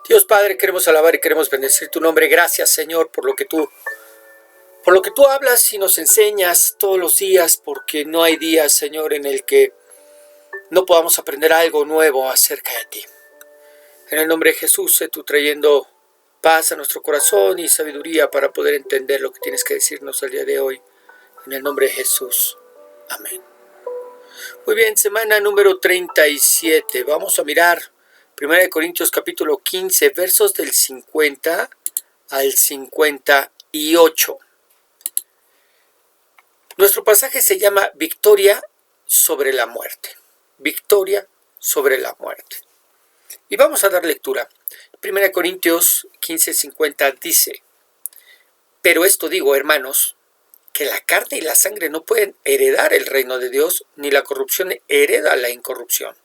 Dios Padre, queremos alabar y queremos bendecir tu nombre. Gracias, Señor, por lo que tú hablas y nos enseñas todos los días, porque no hay día, Señor, en el que no podamos aprender algo nuevo acerca de ti. En el nombre de Jesús, sé tú trayendo paz a nuestro corazón y sabiduría para poder entender lo que tienes que decirnos el día de hoy. En el nombre de Jesús. Amén. Muy bien, semana número 37. Vamos a mirar 1 Corintios capítulo 15, versos del 50 al 58. Nuestro pasaje se llama Victoria sobre la muerte. Victoria sobre la muerte. Y vamos a dar lectura. 1 Corintios 15, 50 dice: Pero esto digo, hermanos, que la carne y la sangre no pueden heredar el reino de Dios, ni la corrupción hereda la incorrupción.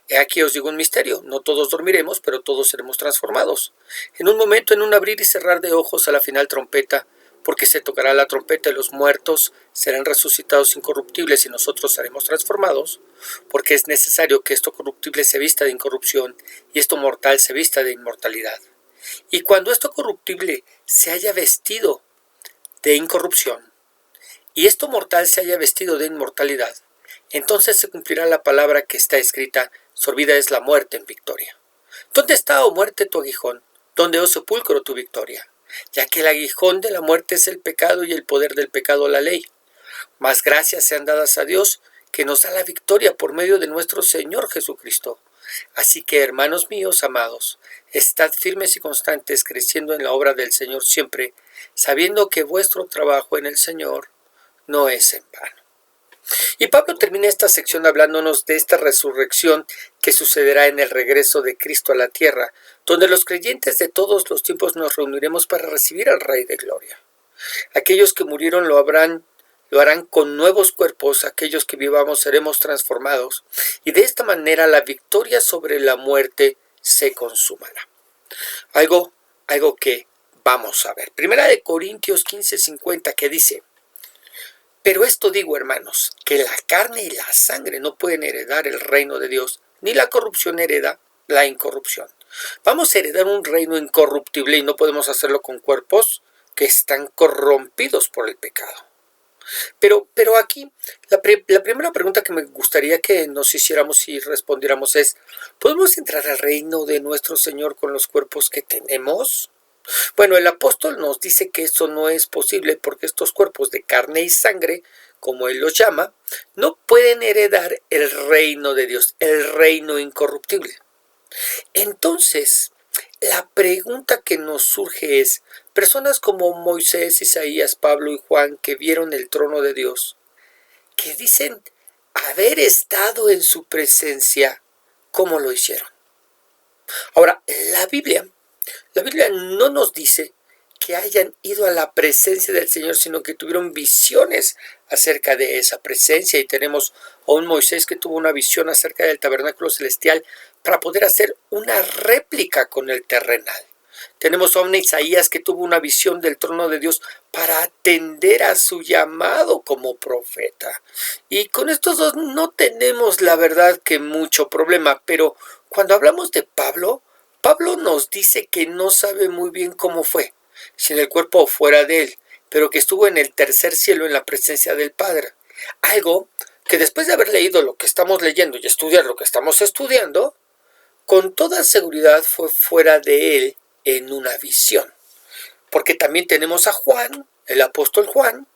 He aquí os digo un misterio: no todos dormiremos, pero todos seremos transformados. En un momento, en un abrir y cerrar de ojos, a la final trompeta, porque se tocará la trompeta y los muertos serán resucitados incorruptibles y nosotros seremos transformados, porque es necesario que esto corruptible se vista de incorrupción y esto mortal se vista de inmortalidad. Y cuando esto corruptible se haya vestido de incorrupción y esto mortal se haya vestido de inmortalidad, entonces se cumplirá la palabra que está escrita: sorbida es la muerte en victoria. ¿Dónde está, oh muerte, tu aguijón? ¿Dónde, oh sepulcro, tu victoria? Ya que el aguijón de la muerte es el pecado y el poder del pecado la ley. Mas gracias sean dadas a Dios, que nos da la victoria por medio de nuestro Señor Jesucristo. Así que, hermanos míos amados, estad firmes y constantes, creciendo en la obra del Señor siempre, sabiendo que vuestro trabajo en el Señor no es en vano. Y Pablo termina esta sección hablándonos de esta resurrección que sucederá en el regreso de Cristo a la tierra, donde los creyentes de todos los tiempos nos reuniremos para recibir al Rey de Gloria. Aquellos que murieron lo harán con nuevos cuerpos, aquellos que vivamos seremos transformados, y de esta manera la victoria sobre la muerte se consumará. Algo que vamos a ver. 1 Corintios 15:50, que dice: Pero esto digo, hermanos, que la carne y la sangre no pueden heredar el reino de Dios, ni la corrupción hereda la incorrupción. Vamos a heredar un reino incorruptible y no podemos hacerlo con cuerpos que están corrompidos por el pecado. Pero aquí, la primera pregunta que me gustaría que nos hiciéramos y respondiéramos es: ¿podemos entrar al reino de nuestro Señor con los cuerpos que tenemos? Bueno, el apóstol nos dice que eso no es posible porque estos cuerpos de carne y sangre, como él los llama, no pueden heredar el reino de Dios, el reino incorruptible. Entonces, la pregunta que nos surge es: personas como Moisés, Isaías, Pablo y Juan, que vieron el trono de Dios, que dicen haber estado en su presencia, ¿cómo lo hicieron? Ahora, la Biblia no nos dice que hayan ido a la presencia del Señor, sino que tuvieron visiones acerca de esa presencia. Y tenemos a un Moisés que tuvo una visión acerca del tabernáculo celestial para poder hacer una réplica con el terrenal. Tenemos a un Isaías que tuvo una visión del trono de Dios para atender a su llamado como profeta. Y con estos dos no tenemos, la verdad, que mucho problema. Pero cuando hablamos de Pablo nos dice que no sabe muy bien cómo fue, si en el cuerpo o fuera de él, pero que estuvo en el tercer cielo en la presencia del Padre. Algo que después de haber leído lo que estamos leyendo y estudiar lo que estamos estudiando, con toda seguridad fue fuera de él en una visión. Porque también tenemos a Juan, el apóstol Juan,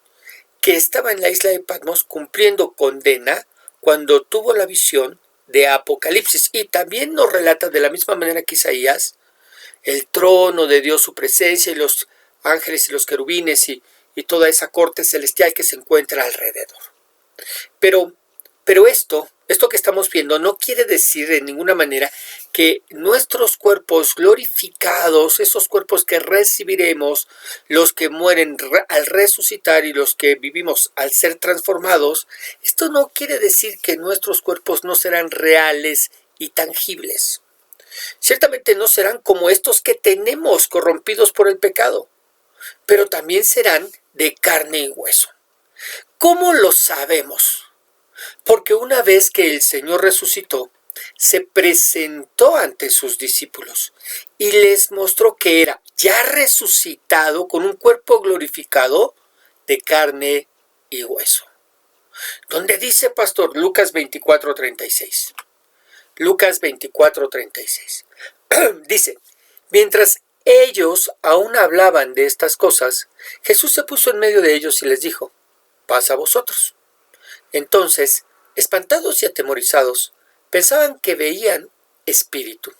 que estaba en la isla de Patmos cumpliendo condena cuando tuvo la visión de Apocalipsis, y también nos relata de la misma manera que Isaías el trono de Dios, su presencia y los ángeles y los querubines y toda esa corte celestial que se encuentra alrededor. Pero esto que estamos viendo no quiere decir de ninguna manera que nuestros cuerpos glorificados, esos cuerpos que recibiremos, los que mueren al resucitar y los que vivimos al ser transformados, esto no quiere decir que nuestros cuerpos no serán reales y tangibles. Ciertamente no serán como estos que tenemos corrompidos por el pecado, pero también serán de carne y hueso. ¿Cómo lo sabemos? Porque una vez que el Señor resucitó, se presentó ante sus discípulos y les mostró que era ya resucitado con un cuerpo glorificado de carne y hueso. ¿Dónde dice, pastor? Lucas 24:36. Lucas 24:36. Dice, mientras ellos aún hablaban de estas cosas, Jesús se puso en medio de ellos y les dijo, paz a vosotros. Entonces, espantados y atemorizados, pensaban que veían espíritu.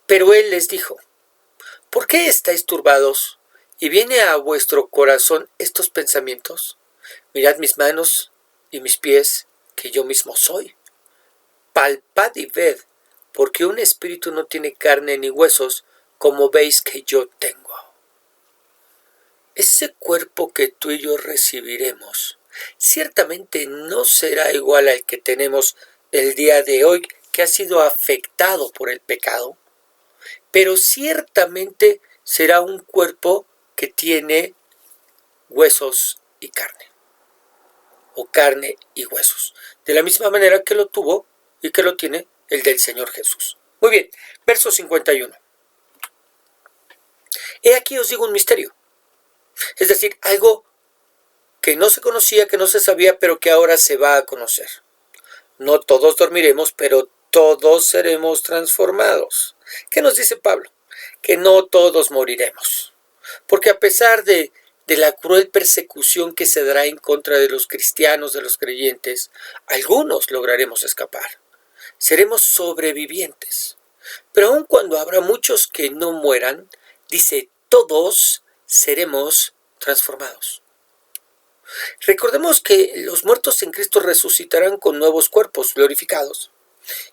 Pero él les dijo, ¿por qué estáis turbados y viene a vuestro corazón estos pensamientos? Mirad mis manos y mis pies, que yo mismo soy. Palpad y ved, porque un espíritu no tiene carne ni huesos, como veis que yo tengo. Ese cuerpo que tú y yo recibiremos, ciertamente no será igual al que tenemos el día de hoy, que ha sido afectado por el pecado, pero ciertamente será un cuerpo que tiene huesos y carne, o carne y huesos, de la misma manera que lo tuvo y que lo tiene el del Señor Jesús. Muy bien, verso 51. He aquí os digo un misterio, es decir, algo que no se conocía, que no se sabía, pero que ahora se va a conocer. No todos dormiremos, pero todos seremos transformados. ¿Qué nos dice Pablo? Que no todos moriremos. Porque a pesar de la cruel persecución que se dará en contra de los cristianos, de los creyentes, algunos lograremos escapar. Seremos sobrevivientes. Pero aun cuando habrá muchos que no mueran, dice, todos seremos transformados. Recordemos que los muertos en Cristo resucitarán con nuevos cuerpos glorificados,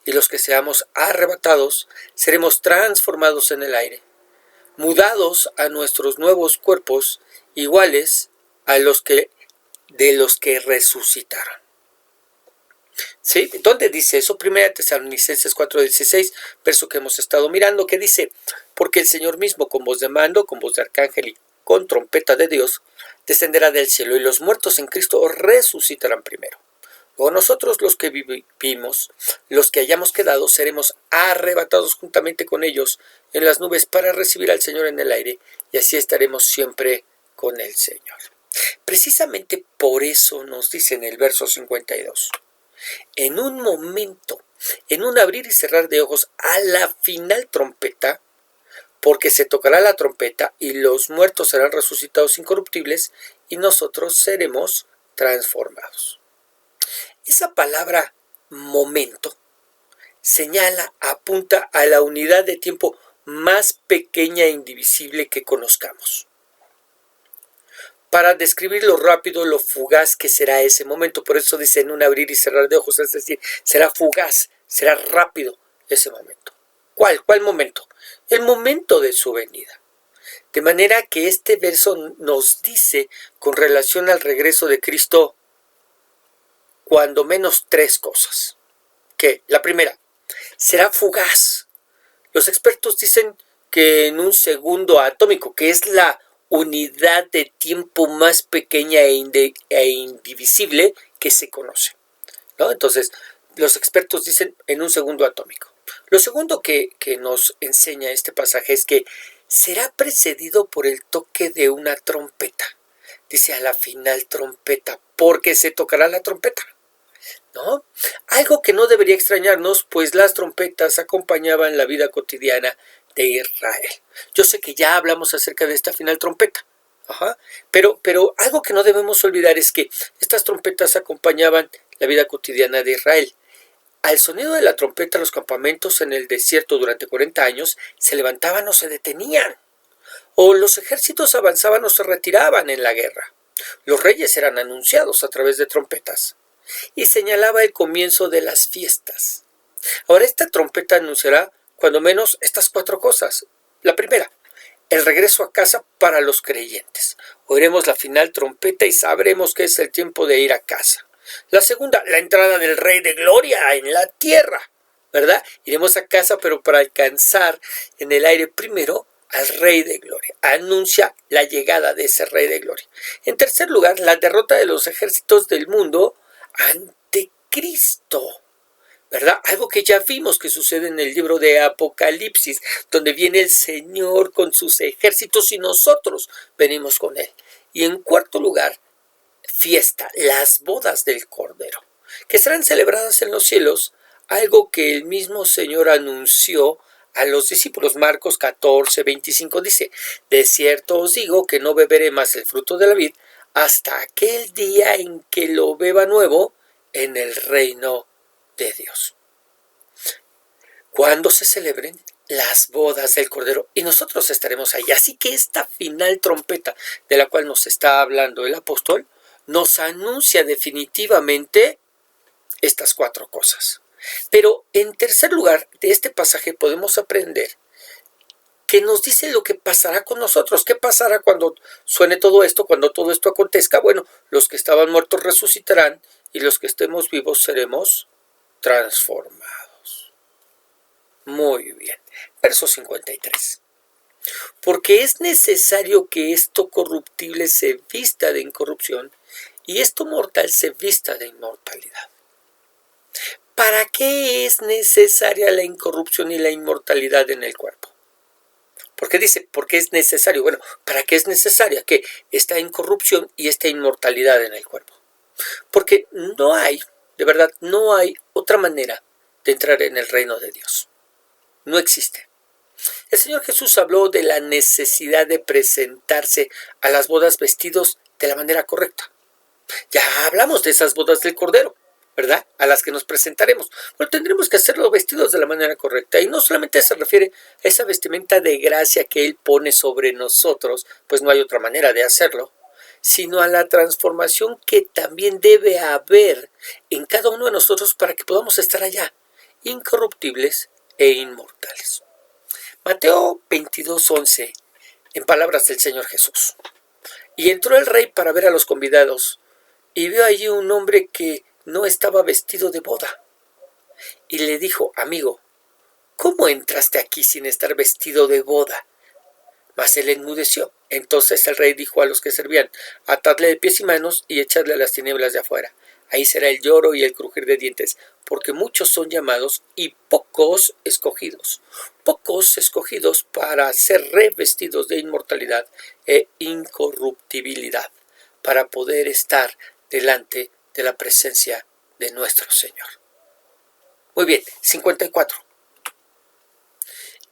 y los que seamos arrebatados seremos transformados en el aire, mudados a nuestros nuevos cuerpos iguales a los que resucitaron. ¿Sí? ¿Dónde dice eso? 1 Tesalonicenses 4:16, verso que hemos estado mirando, que dice, porque el Señor mismo con voz de mando, con voz de arcángel y con trompeta de Dios, descenderá del cielo y los muertos en Cristo resucitarán primero. Luego nosotros los que vivimos, los que hayamos quedado, seremos arrebatados juntamente con ellos en las nubes para recibir al Señor en el aire y así estaremos siempre con el Señor. Precisamente por eso nos dice en el verso 52, en un momento, en un abrir y cerrar de ojos, a la final trompeta, porque se tocará la trompeta y los muertos serán resucitados incorruptibles y nosotros seremos transformados. Esa palabra momento señala, apunta a la unidad de tiempo más pequeña e indivisible que conozcamos. Para describir lo rápido, lo fugaz que será ese momento, por eso dice en un abrir y cerrar de ojos, es decir, será fugaz, será rápido ese momento. ¿Cuál momento? El momento de su venida. De manera que este verso nos dice, con relación al regreso de Cristo, cuando menos tres cosas. Que la primera, será fugaz. Los expertos dicen que en un segundo atómico, que es la unidad de tiempo más pequeña e indivisible que se conoce, ¿no? Entonces, los expertos dicen en un segundo atómico. Lo segundo que nos enseña este pasaje es que será precedido por el toque de una trompeta. Dice a la final trompeta, porque se tocará la trompeta, ¿no? Algo que no debería extrañarnos, pues las trompetas acompañaban la vida cotidiana de Israel. Yo sé que ya hablamos acerca de esta final trompeta, pero algo que no debemos olvidar es que estas trompetas acompañaban la vida cotidiana de Israel. Al sonido de la trompeta, los campamentos en el desierto durante 40 años se levantaban o se detenían, o los ejércitos avanzaban o se retiraban en la guerra. Los reyes eran anunciados a través de trompetas y señalaba el comienzo de las fiestas. Ahora esta trompeta anunciará cuando menos estas cuatro cosas. La primera, el regreso a casa para los creyentes. Oiremos la final trompeta y sabremos que es el tiempo de ir a casa. La segunda, la entrada del Rey de Gloria en la tierra, ¿verdad? Iremos a casa, pero para alcanzar en el aire primero al Rey de Gloria. Anuncia la llegada de ese Rey de Gloria. En tercer lugar, la derrota de los ejércitos del mundo ante Cristo, ¿verdad? Algo que ya vimos que sucede en el libro de Apocalipsis, donde viene el Señor con sus ejércitos y nosotros venimos con Él. Y en cuarto lugar, fiesta, las bodas del Cordero, que serán celebradas en los cielos, algo que el mismo Señor anunció a los discípulos. Marcos 14:25 dice: de cierto os digo que no beberé más el fruto de la vid hasta aquel día en que lo beba nuevo en el reino de Dios. Cuando se celebren las bodas del Cordero, y nosotros estaremos ahí. Así que esta final trompeta de la cual nos está hablando el apóstol nos anuncia definitivamente estas cuatro cosas. Pero en tercer lugar, de este pasaje podemos aprender que nos dice lo que pasará con nosotros. ¿Qué pasará cuando suene todo esto, cuando todo esto acontezca? Bueno, los que estaban muertos resucitarán y los que estemos vivos seremos transformados. Muy bien. Verso 53. Porque es necesario que esto corruptible se vista de incorrupción y esto mortal se vista de inmortalidad. ¿Para qué es necesaria la incorrupción y la inmortalidad en el cuerpo? ¿Por qué dice? Porque es necesario. Bueno, ¿para qué es necesaria que esta incorrupción y esta inmortalidad en el cuerpo? Porque no hay, de verdad, no hay otra manera de entrar en el reino de Dios. No existe. El Señor Jesús habló de la necesidad de presentarse a las bodas vestidos de la manera correcta. Ya hablamos de esas bodas del Cordero, ¿verdad? A las que nos presentaremos. Bueno, tendremos que hacerlo vestidos de la manera correcta. Y no solamente se refiere a esa vestimenta de gracia que Él pone sobre nosotros, pues no hay otra manera de hacerlo, sino a la transformación que también debe haber en cada uno de nosotros para que podamos estar allá, incorruptibles e inmortales. Mateo 22:11, en palabras del Señor Jesús. Y entró el rey para ver a los convidados, y vio allí un hombre que no estaba vestido de boda. Y le dijo: amigo, ¿cómo entraste aquí sin estar vestido de boda? Mas él enmudeció. Entonces el rey dijo a los que servían: atadle de pies y manos y echadle a las tinieblas de afuera. Ahí será el lloro y el crujir de dientes, porque muchos son llamados y pocos escogidos. Pocos escogidos para ser revestidos de inmortalidad e incorruptibilidad, para poder estar delante de la presencia de nuestro Señor. Muy bien, 54.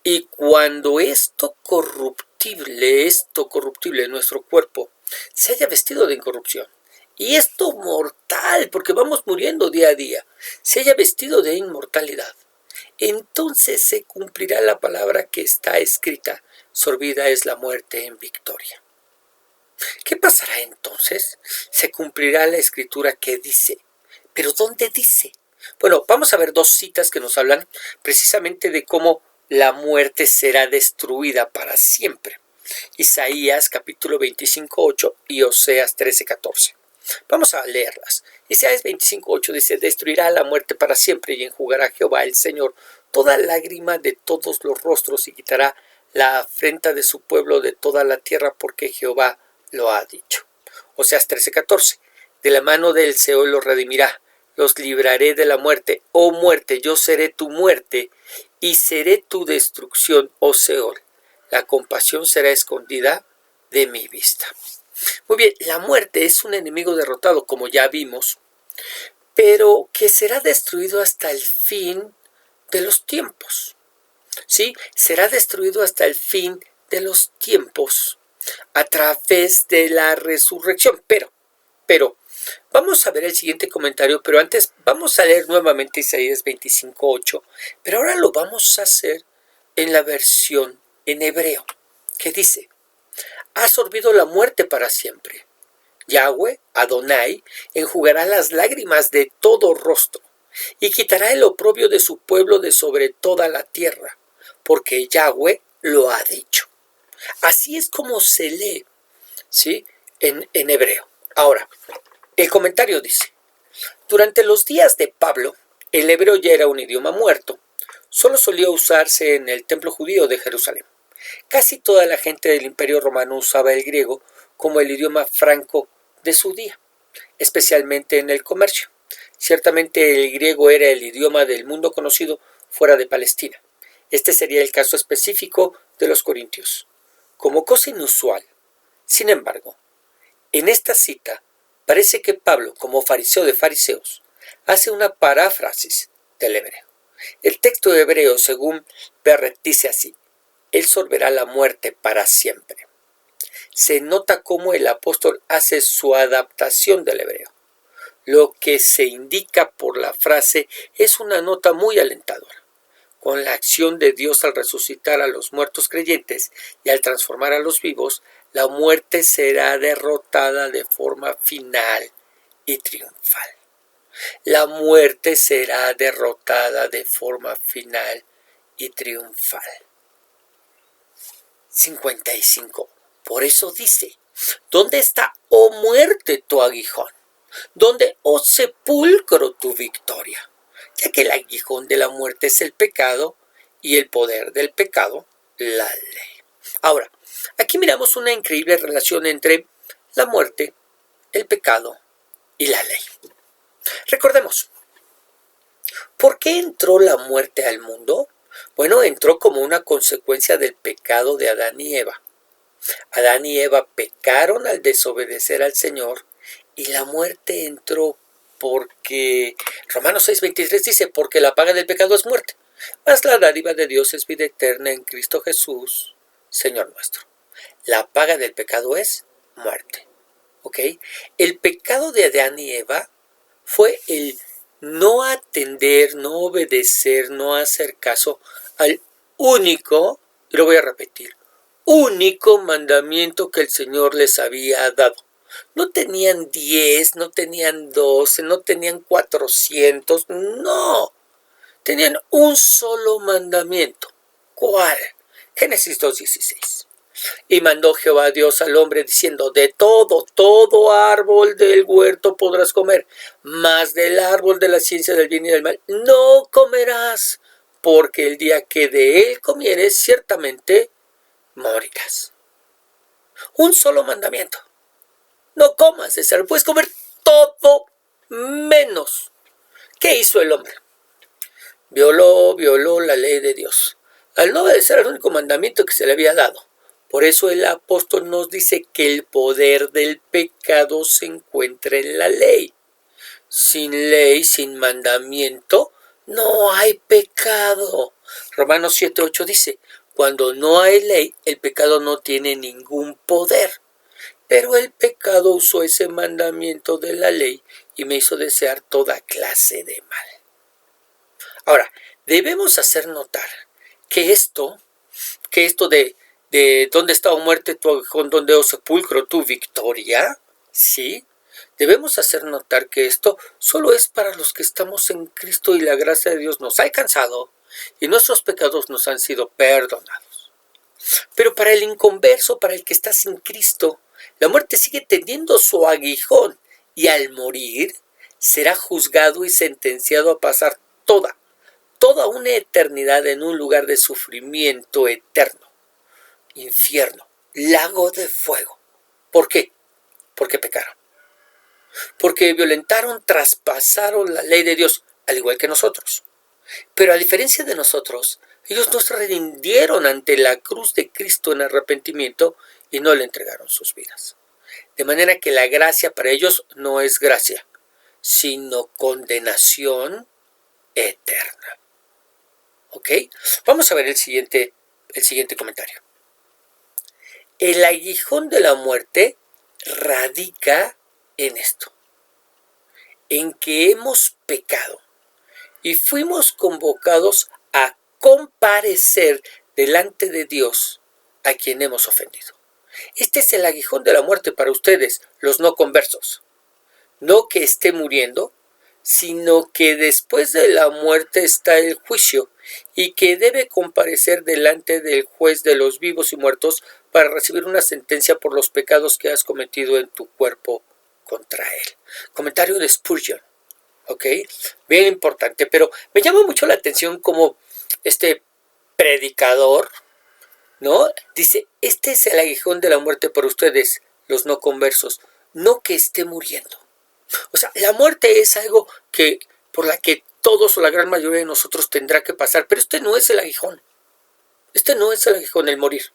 Y cuando esto corruptible, nuestro cuerpo, se haya vestido de incorrupción, y esto mortal, porque vamos muriendo día a día, se haya vestido de inmortalidad, entonces se cumplirá la palabra que está escrita: sorbida es la muerte en victoria. ¿Qué pasará entonces? Se cumplirá la escritura que dice. ¿Pero dónde dice? Bueno, vamos a ver dos citas que nos hablan precisamente de cómo la muerte será destruida para siempre. Isaías capítulo 25:8 y Oseas 13:14. Vamos a leerlas. Isaías 25:8 dice: destruirá la muerte para siempre y enjugará Jehová el Señor toda lágrima de todos los rostros y quitará la afrenta de su pueblo de toda la tierra, porque Jehová lo ha dicho. Oseas 13:14. De la mano del Seol los redimirá, los libraré de la muerte. Oh muerte, yo seré tu muerte y seré tu destrucción, oh Seol. La compasión será escondida de mi vista. Muy bien, la muerte es un enemigo derrotado, como ya vimos, pero que será destruido hasta el fin de los tiempos. ¿Sí? Será destruido hasta el fin de los tiempos a través de la resurrección. Pero, vamos a ver el siguiente comentario, pero antes vamos a leer nuevamente Isaías 25:8, pero ahora lo vamos a hacer en la versión en hebreo, que dice: ha sorbido la muerte para siempre. Yahweh, Adonai, enjugará las lágrimas de todo rostro y quitará el oprobio de su pueblo de sobre toda la tierra, porque Yahweh lo ha dicho. Así es como se lee, ¿sí? en hebreo. Ahora, el comentario dice: durante los días de Pablo, el hebreo ya era un idioma muerto. Solo solía usarse en el templo judío de Jerusalén. Casi toda la gente del Imperio Romano usaba el griego como el idioma franco de su día, especialmente en el comercio, Ciertamente el griego era el idioma del mundo conocido fuera de Palestina. Este sería el caso específico de los corintios. Como cosa inusual, sin embargo, en esta cita parece que Pablo, como fariseo de fariseos, hace una paráfrasis del hebreo. El texto hebreo, según Barrett, dice así: Él sorberá la muerte para siempre. Se nota cómo el apóstol hace su adaptación del hebreo. Lo que se indica por la frase es una nota muy alentadora. Con la acción de Dios al resucitar a los muertos creyentes y al transformar a los vivos, la muerte será derrotada de forma final y triunfal. La muerte será derrotada de forma final y triunfal. 55. Por eso dice: ¿dónde está, oh muerte, tu aguijón? ¿Dónde, oh sepulcro, tu victoria? Ya que el aguijón de la muerte es el pecado y el poder del pecado, la ley. Ahora, aquí miramos una increíble relación entre la muerte, el pecado y la ley. Recordemos, ¿por qué entró la muerte al mundo? Bueno, entró como una consecuencia del pecado de Adán y Eva. Adán y Eva pecaron al desobedecer al Señor y la muerte entró porque Romanos 6:23 dice: porque la paga del pecado es muerte, mas la dádiva de Dios es vida eterna en Cristo Jesús, Señor nuestro. La paga del pecado es muerte. ¿Ok? El pecado de Adán y Eva fue el no atender, no obedecer, no hacer caso al único, y lo voy a repetir, único mandamiento que el Señor les había dado. No tenían 10, no tenían 12, no tenían 400, no. Tenían un solo mandamiento. ¿Cuál? Génesis 2:16. Y mandó Jehová Dios al hombre diciendo: de todo árbol del huerto podrás comer, mas del árbol de la ciencia del bien y del mal no comerás, porque el día que de él comieres ciertamente morirás. Un solo mandamiento: no comas de ese árbol, puedes comer todo menos. ¿Qué hizo el hombre? Violó la ley de Dios, al no obedecer al único mandamiento que se le había dado. Por eso el apóstol nos dice que el poder del pecado se encuentra en la ley. Sin ley, sin mandamiento, no hay pecado. Romanos 7:8 dice: cuando no hay ley, el pecado no tiene ningún poder. Pero el pecado usó ese mandamiento de la ley y me hizo desear toda clase de mal. Ahora, debemos hacer notar que esto de dónde está, oh muerte, tu aguijón, dónde, oh sepulcro, tu victoria, ¿sí? Debemos hacer notar que esto solo es para los que estamos en Cristo y la gracia de Dios nos ha alcanzado y nuestros pecados nos han sido perdonados. Pero para el inconverso, para el que está sin Cristo, la muerte sigue teniendo su aguijón y al morir será juzgado y sentenciado a pasar toda una eternidad en un lugar de sufrimiento eterno, infierno, lago de fuego. ¿Por qué? Porque pecaron. Porque violentaron, traspasaron la ley de Dios, al igual que nosotros. Pero a diferencia de nosotros, ellos no se rindieron ante la cruz de Cristo en arrepentimiento y no le entregaron sus vidas. De manera que la gracia para ellos no es gracia, sino condenación eterna. ¿Ok? Vamos a ver el siguiente comentario. El aguijón de la muerte radica en esto, en que hemos pecado y fuimos convocados a comparecer delante de Dios a quien hemos ofendido. Este es el aguijón de la muerte para ustedes, los no conversos. No que esté muriendo, sino que después de la muerte está el juicio y que debe comparecer delante del juez de los vivos y muertos para recibir una sentencia por los pecados que has cometido en tu cuerpo contra él. Comentario de Spurgeon. ¿Ok? Bien importante, pero me llama mucho la atención como este predicador, ¿no? Dice: este es el aguijón de la muerte para ustedes, los no conversos, no que esté muriendo. O sea, la muerte es algo que por la que todos o la gran mayoría de nosotros tendrá que pasar, pero este no es el aguijón. Este no es el aguijón, el morir,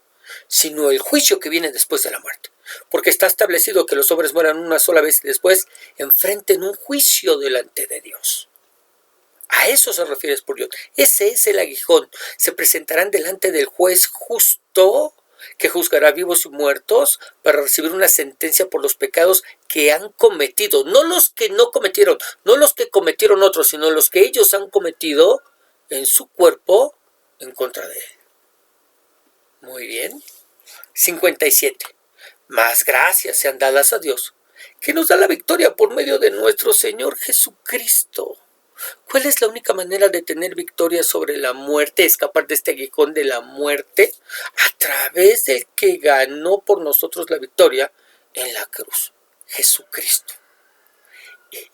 sino el juicio que viene después de la muerte. Porque está establecido que los hombres mueran una sola vez y después enfrenten un juicio delante de Dios. A eso se refiere Spurgeon. Ese es el aguijón. Se presentarán delante del juez justo que juzgará vivos y muertos para recibir una sentencia por los pecados que han cometido. No los que no cometieron, no los que cometieron otros, sino los que ellos han cometido en su cuerpo en contra de él. Muy bien. 57. Más gracias sean dadas a Dios, que nos da la victoria por medio de nuestro Señor Jesucristo. ¿Cuál es la única manera de tener victoria sobre la muerte, escapar de este aguijón de la muerte? A través del que ganó por nosotros la victoria en la cruz, Jesucristo.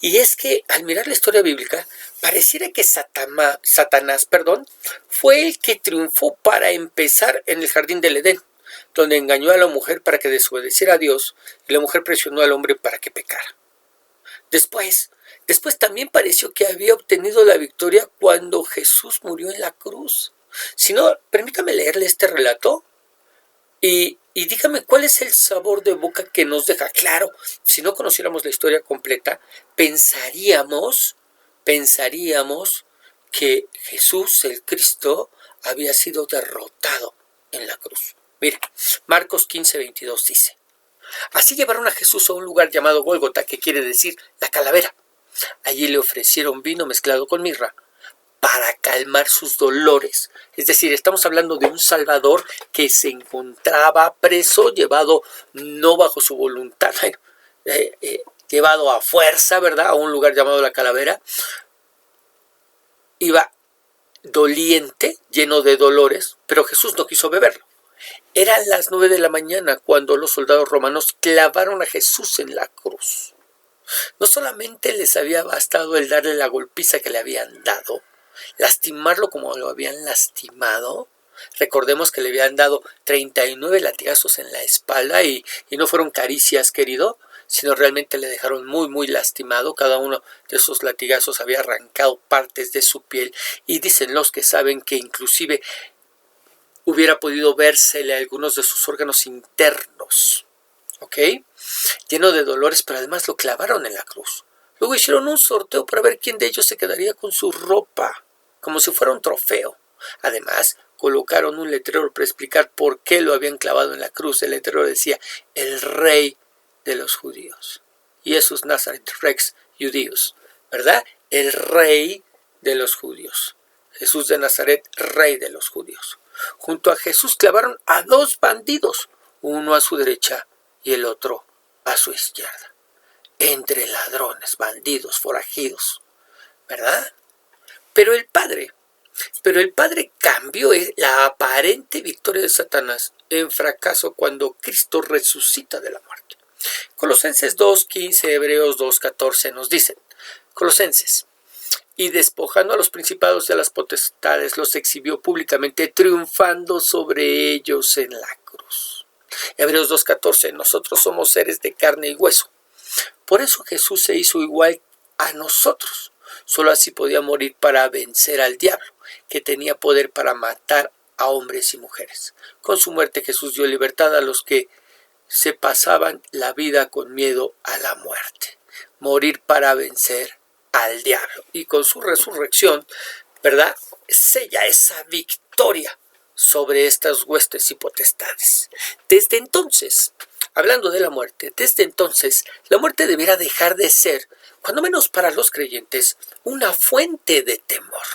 Y es que al mirar la historia bíblica, pareciera que Satanás, fue el que triunfó para empezar en el jardín del Edén, donde engañó a la mujer para que desobedeciera a Dios y la mujer presionó al hombre para que pecara. Después también pareció que había obtenido la victoria cuando Jesús murió en la cruz. Si no, permítame leerle este relato y dígame cuál es el sabor de boca que nos deja. Claro, si no conociéramos la historia completa, pensaríamos que Jesús, el Cristo, había sido derrotado en la cruz. Mire, Marcos 15:22 dice: así llevaron a Jesús a un lugar llamado Gólgota, que quiere decir la calavera. Allí le ofrecieron vino mezclado con mirra para calmar sus dolores. Es decir, estamos hablando de un Salvador que se encontraba preso, llevado no bajo su voluntad, llevado a fuerza, ¿verdad?, a un lugar llamado la calavera. Iba doliente, lleno de dolores, pero Jesús no quiso beberlo. Eran las 9 de la mañana cuando los soldados romanos clavaron a Jesús en la cruz. No solamente les había bastado el darle la golpiza que le habían dado, lastimarlo como lo habían lastimado. Recordemos que le habían dado 39 latigazos en la espalda y no fueron caricias, querido, sino realmente le dejaron muy, muy lastimado. Cada uno de esos latigazos había arrancado partes de su piel y dicen los que saben que inclusive hubiera podido vérsele algunos de sus órganos internos. ¿Ok? Lleno de dolores, pero además lo clavaron en la cruz. Luego hicieron un sorteo para ver quién de ellos se quedaría con su ropa, como si fuera un trofeo. Además, colocaron un letrero para explicar por qué lo habían clavado en la cruz. El letrero decía: el rey de los judíos. Jesús Nazaret Rex Judíos, ¿verdad? El rey de los judíos. Jesús de Nazaret, rey de los judíos. Junto a Jesús clavaron a 2 bandidos, uno a su derecha y el otro a su izquierda. Entre ladrones, bandidos, forajidos, ¿verdad? Pero el Padre cambió la aparente victoria de Satanás en fracaso cuando Cristo resucita de la muerte. Colosenses 2:15, Hebreos 2:14 nos dicen: Colosenses: y despojando a los principados y a las potestades, los exhibió públicamente, triunfando sobre ellos en la cruz. Hebreos 2:14: nosotros somos seres de carne y hueso. Por eso Jesús se hizo igual a nosotros. Solo así podía morir para vencer al diablo, que tenía poder para matar a hombres y mujeres. Con su muerte Jesús dio libertad a los que se pasaban la vida con miedo a la muerte. Morir para vencer al diablo. Y con su resurrección, ¿verdad?, sella esa victoria sobre estas huestes y potestades. Desde entonces, hablando de la muerte, desde entonces la muerte deberá dejar de ser, cuando menos para los creyentes, una fuente de temor.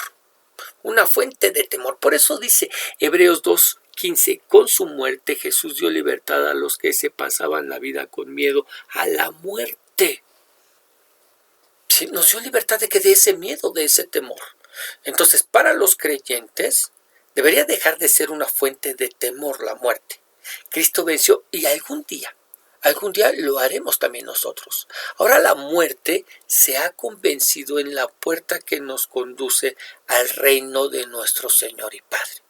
Una fuente de temor. Por eso dice Hebreos 2:15: con su muerte Jesús dio libertad a los que se pasaban la vida con miedo a la muerte. Sí, nos dio libertad de ese miedo, de ese temor. Entonces, para los creyentes, debería dejar de ser una fuente de temor la muerte. Cristo venció y algún día lo haremos también nosotros. Ahora la muerte se ha convencido en la puerta que nos conduce al reino de nuestro Señor y Padre,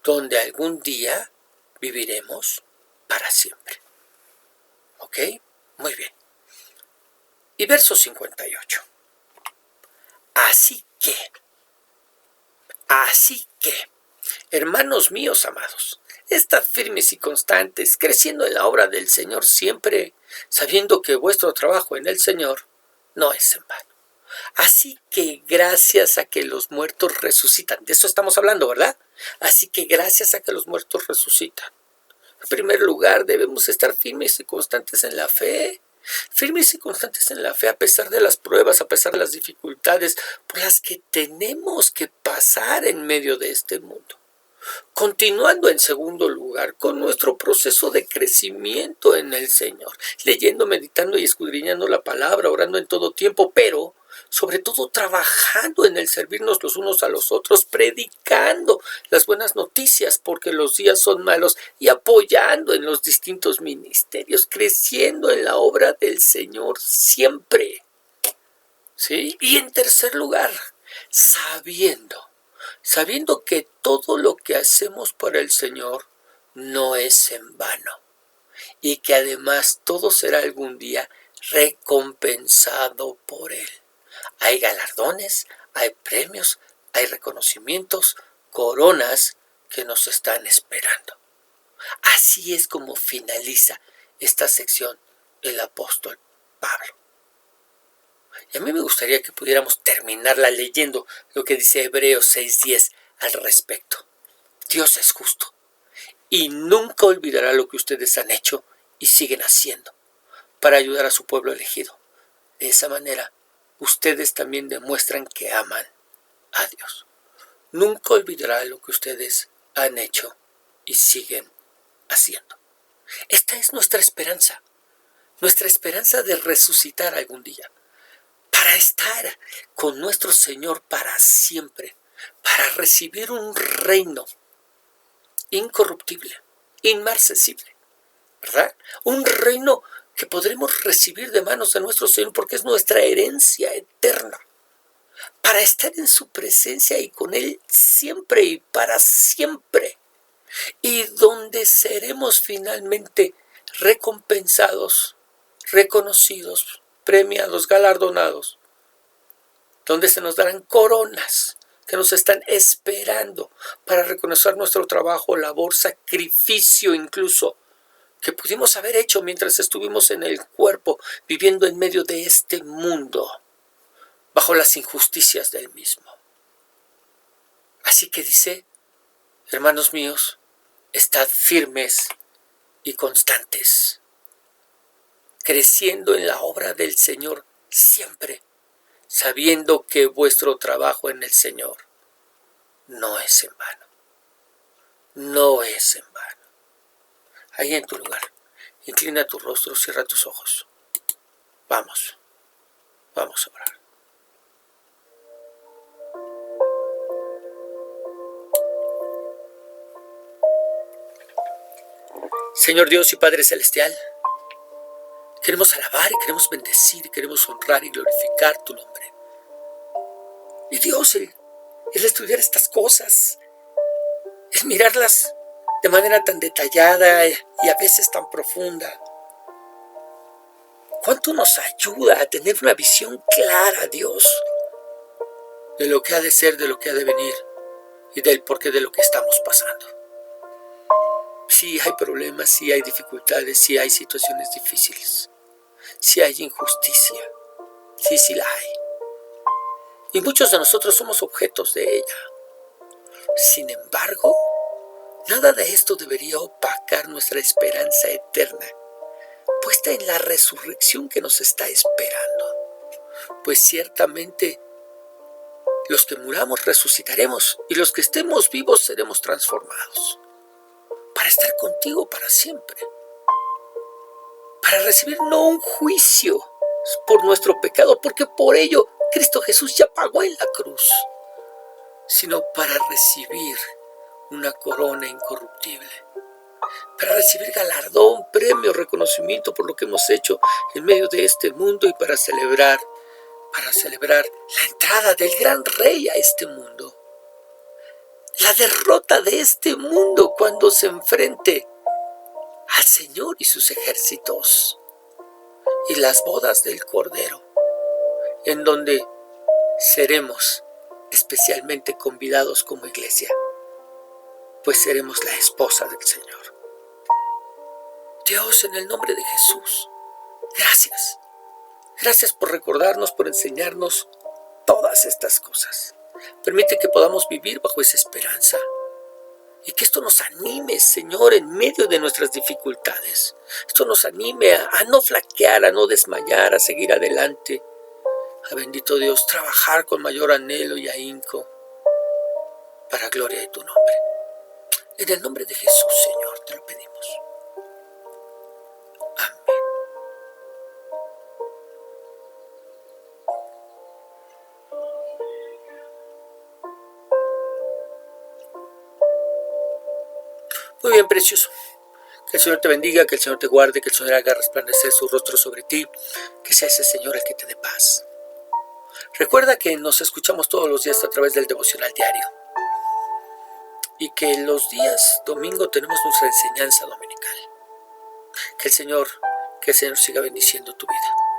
donde algún día viviremos para siempre. ¿Ok? Muy bien. Y verso 58. Así que, hermanos míos amados, estad firmes y constantes, creciendo en la obra del Señor siempre, sabiendo que vuestro trabajo en el Señor no es en vano. Así que gracias a que los muertos resucitan, de eso estamos hablando, ¿verdad? Así que gracias a que los muertos resucitan. En primer lugar, debemos estar firmes y constantes en la fe. Firmes y constantes en la fe a pesar de las pruebas, a pesar de las dificultades por las que tenemos que pasar en medio de este mundo. Continuando en segundo lugar con nuestro proceso de crecimiento en el Señor, leyendo, meditando y escudriñando la palabra, orando en todo tiempo, pero sobre todo trabajando en el servirnos los unos a los otros, predicando las buenas noticias porque los días son malos y apoyando en los distintos ministerios, creciendo en la obra del Señor siempre. ¿Sí? Y en tercer lugar, sabiendo que todo lo que hacemos por el Señor no es en vano y que además todo será algún día recompensado por Él. Hay galardones, hay premios, hay reconocimientos, coronas que nos están esperando. Así es como finaliza esta sección el apóstol Pablo. Y a mí me gustaría que pudiéramos terminarla leyendo lo que dice Hebreos 6:10 al respecto. Dios es justo y nunca olvidará lo que ustedes han hecho y siguen haciendo para ayudar a su pueblo elegido. De esa manera, ustedes también demuestran que aman a Dios. Nunca olvidará lo que ustedes han hecho y siguen haciendo. Esta es nuestra esperanza de resucitar algún día, para estar con nuestro Señor para siempre, para recibir un reino incorruptible, inmarcesible, ¿verdad? Un reino que podremos recibir de manos de nuestro Señor porque es nuestra herencia eterna, para estar en su presencia y con Él siempre y para siempre, y donde seremos finalmente recompensados, reconocidos, premiados, galardonados, donde se nos darán coronas que nos están esperando para reconocer nuestro trabajo, labor, sacrificio incluso, que pudimos haber hecho mientras estuvimos en el cuerpo, viviendo en medio de este mundo, bajo las injusticias del mismo. Así que dice, hermanos míos, estad firmes y constantes, creciendo en la obra del Señor siempre, sabiendo que vuestro trabajo en el Señor no es en vano. No es en vano. Ahí en tu lugar, inclina tu rostro, cierra tus ojos. Vamos a orar. Señor Dios y Padre Celestial, queremos alabar y queremos bendecir, y queremos honrar y glorificar tu nombre. Y Dios, el estudiar estas cosas, el mirarlas de manera tan detallada y a veces tan profunda, ¿cuánto nos ayuda a tener una visión clara, Dios, de lo que ha de ser, de lo que ha de venir y del porqué de lo que estamos pasando? Sí hay problemas, sí hay dificultades, sí hay situaciones difíciles, sí hay injusticia, sí la hay. Y muchos de nosotros somos objetos de ella. Sin embargo, nada de esto debería opacar nuestra esperanza eterna, puesta en la resurrección que nos está esperando. Pues ciertamente, los que muramos resucitaremos y los que estemos vivos seremos transformados, para estar contigo para siempre, para recibir no un juicio por nuestro pecado, porque por ello Cristo Jesús ya pagó en la cruz, sino para recibir una corona incorruptible, para recibir galardón, premio, reconocimiento por lo que hemos hecho en medio de este mundo y para celebrar la entrada del gran rey a este mundo, la derrota de este mundo cuando se enfrente al Señor y sus ejércitos, y las bodas del Cordero, en donde seremos especialmente convidados como iglesia, pues seremos la esposa del Señor. Dios, en el nombre de Jesús, gracias. Gracias por recordarnos, por enseñarnos todas estas cosas. Permite que podamos vivir bajo esa esperanza y que esto nos anime, Señor, en medio de nuestras dificultades. Esto nos anime a no flaquear, a no desmayar, a seguir adelante. A bendito Dios, trabajar con mayor anhelo y ahínco para gloria de tu nombre. En el nombre de Jesús, Señor, te lo pedimos. Amén. Muy bien, precioso. Que el Señor te bendiga, que el Señor te guarde, que el Señor haga resplandecer su rostro sobre ti, que sea ese Señor el que te dé paz. Recuerda que nos escuchamos todos los días a través del devocional diario y que los días domingo tenemos nuestra enseñanza dominical. Que el Señor siga bendiciendo tu vida.